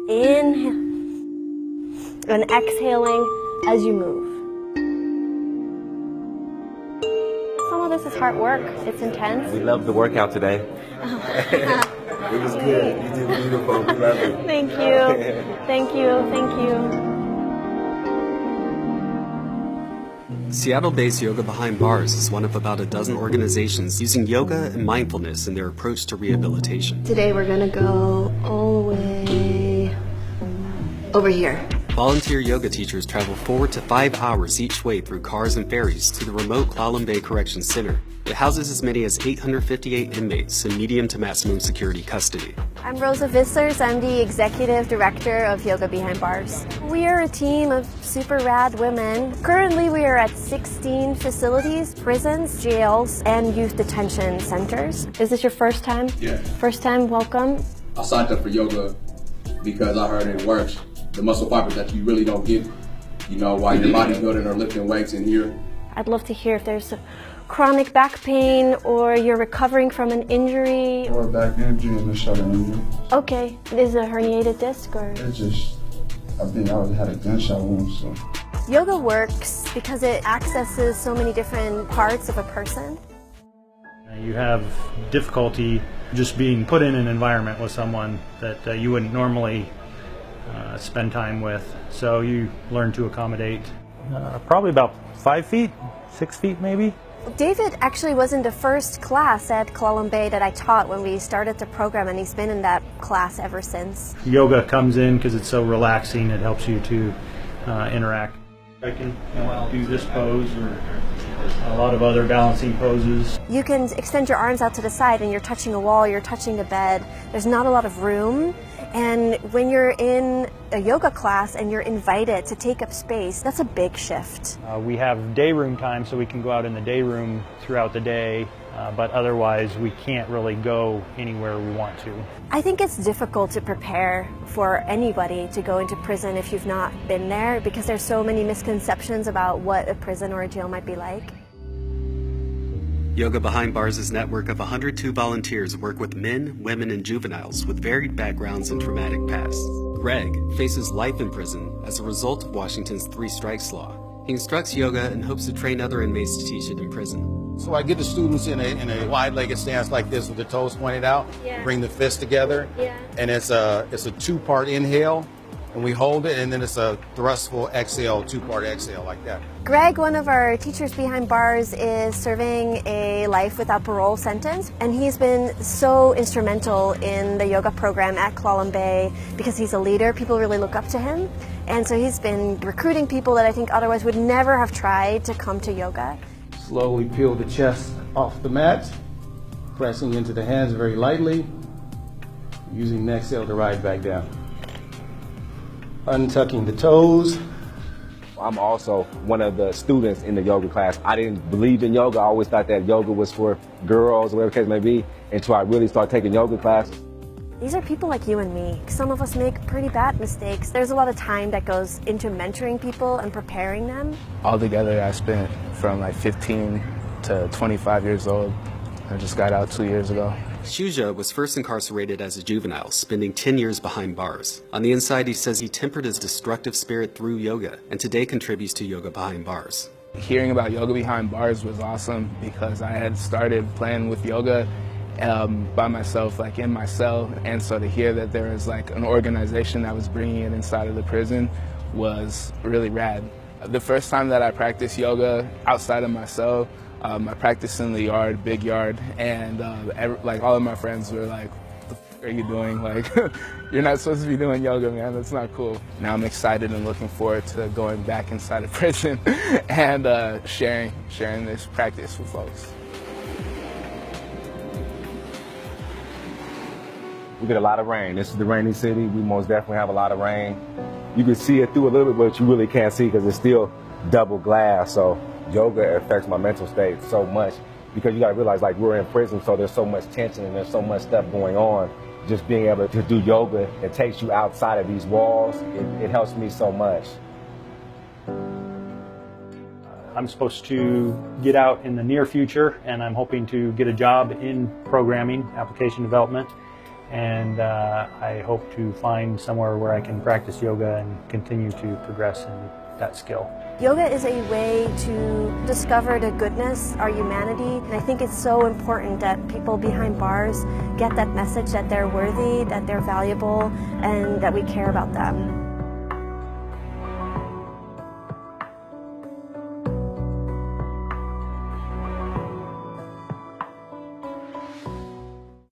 Inhale and exhaling as you move. Some of this is hard work. It's intense. We love the workout today. It was good. You did beautiful. We love it. Thank you. Thank you. Thank you. Seattle-based Yoga Behind Bars is one of about a dozen organizations using yoga and mindfulness in their approach to rehabilitation. Today we're going to go all the way over here. Volunteer yoga teachers travel 4 to 5 hours each way through cars and ferries to the remote Clallam Bay Correction Center. It houses as many as 858 inmates in medium to maximum security custody. I'm Rosa Visslers. I'm the Executive Director of Yoga Behind Bars. We are a team of super rad women. Currently we are at 16 facilities, prisons, jails, and youth detention centers. Is this your first time? Yeah. First time, welcome. I signed up for yoga because I heard it works. The muscle fibers that you really don't get, while you're bodybuilding or lifting weights in here. I'd love to hear if there's a chronic back pain or you're recovering from an injury. Or back injury and a shoulder injury. Okay, is it a herniated disc or? It's just, I think I had a gunshot wound, so. Yoga works because it accesses so many different parts of a person. You have difficulty just being put in an environment with someone that you wouldn't normally spend time with, so you learn to accommodate. Probably about 5 feet, 6 feet maybe. David actually was in the first class at Clallam Bay that I taught when we started the program, and he's been in that class ever since. Yoga comes in because it's so relaxing, it helps you to interact. I can do this pose or a lot of other balancing poses. You can extend your arms out to the side and you're touching a wall, you're touching the bed. There's not a lot of room. And when you're in a yoga class and you're invited to take up space, that's a big shift. We have day room time, so we can go out in the day room throughout the day, but otherwise we can't really go anywhere we want to. I think it's difficult to prepare for anybody to go into prison if you've not been there, because there's so many misconceptions about what a prison or a jail might be like. Yoga Behind Bars' network of 102 volunteers work with men, women, and juveniles with varied backgrounds and traumatic pasts. Greg faces life in prison as a result of Washington's 3 strikes law. He instructs yoga and hopes to train other inmates to teach it in prison. So I get the students in a wide-legged stance like this with the toes pointed out, bring the fists together, and it's a 2-part inhale, and we hold it, and then it's a thrustful exhale, 2-part exhale like that. Greg, one of our teachers behind bars, is serving a life without parole sentence, and he's been so instrumental in the yoga program at Clallam Bay because he's a leader. People really look up to him, and so he's been recruiting people that I think otherwise would never have tried to come to yoga. Slowly peel the chest off the mat, pressing into the hands very lightly, using the exhale to ride back down. Untucking the toes. I'm also one of the students in the yoga class. I didn't believe in yoga. I always thought that yoga was for girls, whatever the case may be, until I really started taking yoga classes. These are people like you and me. Some of us make pretty bad mistakes. There's a lot of time that goes into mentoring people and preparing them. Altogether, I spent from like 15 to 25 years old. I just got out 2 years ago. Shuja was first incarcerated as a juvenile, spending 10 years behind bars. On the inside, he says he tempered his destructive spirit through yoga, and today contributes to Yoga Behind Bars. Hearing about Yoga Behind Bars was awesome because I had started playing with yoga by myself, like in my cell, and so to hear that there was like an organization that was bringing it inside of the prison was really rad. The first time that I practiced yoga outside of my cell, I practiced in the yard, big yard, and like all of my friends were like, "What the f are you doing? Like, you're not supposed to be doing yoga, man. That's not cool." Now I'm excited and looking forward to going back inside of prison and sharing this practice with folks. We get a lot of rain. This is the rainy city. We most definitely have a lot of rain. You can see it through a little bit, but you really can't see because it's still double glass. So yoga affects my mental state so much because you got to realize, like, we're in prison, so there's so much tension and there's so much stuff going on. Just being able to do yoga, it takes you outside of these walls. It helps me so much. I'm supposed to get out in the near future, and I'm hoping to get a job in programming, application development, and I hope to find somewhere where I can practice yoga and continue to progress in that skill. Yoga is a way to discover the goodness, our humanity, and I think it's so important that people behind bars get that message that they're worthy, that they're valuable, and that we care about them.